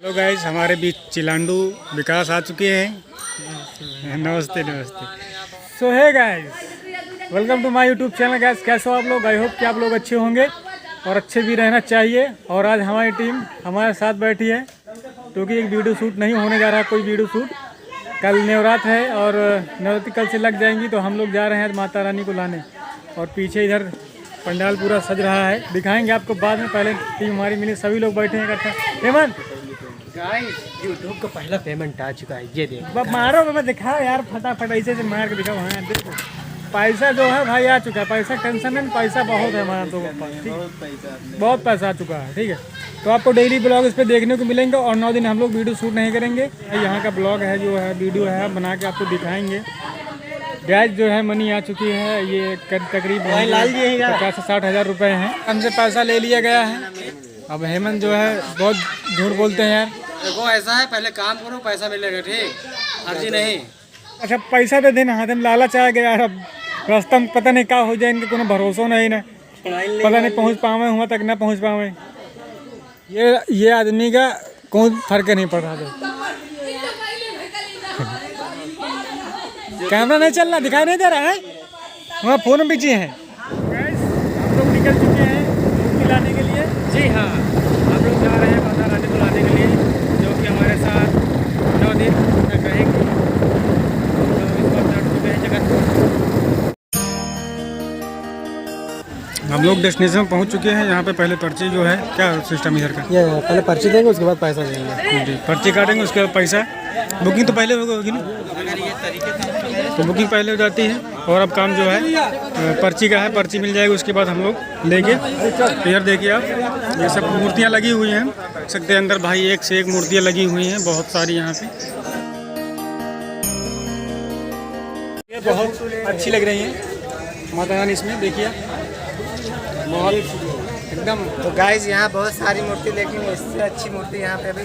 Hello guys, हमारे बीच चिलांडू विकास आ चुके हैं। नमस्ते नमस्ते। So hi guys, welcome to my YouTube channel. Guys कैसे हो आप लोग? आई होप कि आप लोग अच्छे होंगे और अच्छे भी रहना चाहिए। और आज हमारी टीम हमारे साथ बैठी है क्योंकि एक वीडियो शूट नहीं होने जा रहा, कोई वीडियो शूट। कल नवरात्र है और नवरात्रि कल से लग जाएंगी, तो हम लोग जा रहे हैं माता रानी को लाने। और पीछे इधर पंडाल पूरा सज रहा है, दिखाएंगे आपको बाद में। पहले टीम हमारी मिली, सभी लोग बैठे हैं इकट्ठा। हेमंत गाइस, यूट्यूब का पहला पेमेंट आ चुका है, ये देखो। मारो मैं दिखा यार, फटाफट ऐसे से मार के दिखाओ। हाँ देखो, पैसा जो है भाई आ चुका है। पैसा टेंशन नहीं, पैसा बहुत है हमारा तो ठीक, बहुत पैसा आ चुका है। ठीक है, तो आपको डेली ब्लॉग इस पर देखने को मिलेंगे। और 9 दिन हम लोग वीडियो शूट नहीं करेंगे। यहाँ का ब्लॉग है जो है, वीडियो है, बना के आपको दिखाएंगे। गैस जो है मनी आ चुकी है, ये तकरीबन 50 से 60 हज़ार रुपये हैं। हमसे पैसा ले लिया गया है। अब हेमंत जो है बहुत झूठ बोलते हैं यार। देखो ऐसा है, पहले काम करो, पैसा मिलेगा, ठीक, अर्जी नहीं। अच्छा, पैसा दे देना, हाथ में लालच आ गया यार। अब रास्ता में पता नहीं क्या हो जाए, इनके कोनो भरोसा नहीं ना, पता नहीं पहुंच पावे हुआ तक ना पहुंच पावे। ये आदमी का कोई फर्क नहीं पड़ रहा है। कैमरा नहीं चल रहा, दिखाई नहीं दे रहा है, वहाँ फोन में बिजी हैं। हम लोग निकल चुके हैं मूर्ति लाने के लिए। जी हाँ, हम लोग जा रहे हैं माता रानी को लाने के लिए, जो कि हमारे साथ 9 दिन तक रहेंगे। तो इस बार चढ़ चुके हैं जगह। हम लोग डेस्टिनेशन पहुंच चुके हैं। यहाँ पे पहले पर्ची जो है, क्या सिस्टम इधर का, ये पहले पर्ची देंगे, उसके बाद पैसा देंगे। जी, पर्ची काटेंगे, उसके बाद पैसा। बुकिंग तो पहले होगी ना, तो बुकिंग पहले हो जाती है। और अब काम जो है पर्ची का है, पर्ची मिल जाएगी, उसके बाद हम लोग लेके। इधर देखिए आप, ये सब मूर्तियाँ लगी हुई हैं, देख सकते हैं अंदर भाई, एक से एक मूर्तियाँ लगी हुई हैं, बहुत सारी यहाँ पे। ये बहुत अच्छी लग रही है माता रानी, इसमें देखिए बहुत एकदम। तो गाइस, यहाँ बहुत सारी मूर्ति लेकिन इससे अच्छी मूर्ति यहाँ पे अभी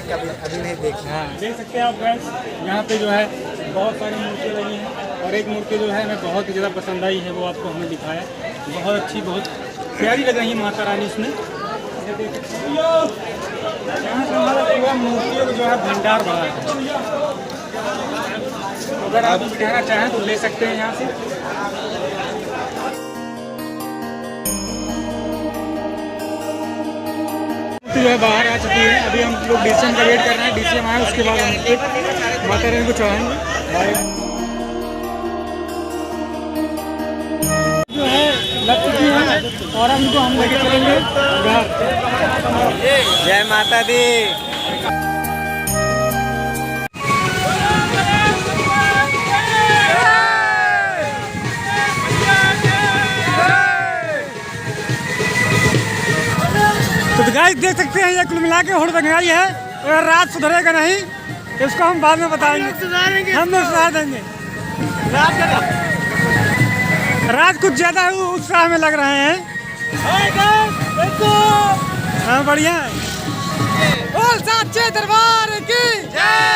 नहीं देखी। हाँ, देख सकते हैं आप गाइस, यहाँ पे जो है बहुत सारी मूर्तियाँ लगी हैं। और एक मूर्ति जो है हमें बहुत ही ज़्यादा पसंद आई है, वो आपको हमने दिखाया। बहुत अच्छी, बहुत प्यारी लग रही है माता रानी इसमें। यहाँ से हमारा पूरा मूर्तियों का जो है भंडार भरा है। अगर आप बिठाना चाहें तो ले सकते हैं यहाँ से। जो है बाहर आ चुकी है। अभी हम लोग डीसीएम का वेट कर रहे हैं। डीसीएम आए, उसके बाद हम माता रानी को चढ़ाएंगे। जो है लग चुकी है और हमको हम लेके चलेंगे घर। जय माता दी। तो गाइस देख सकते हैं, ये कुल मिला के होड़ दंगाई है। अगर रात सुधरेगा नहीं, इसको हम बाद में बताएंगे। हम लोग सुधार देंगे। रात कुछ ज़्यादा उत्साह में लग रहे हैं। हाँ, बढ़िया है। बोल सच्चे दरबार की जय।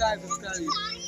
सब्सक्राइब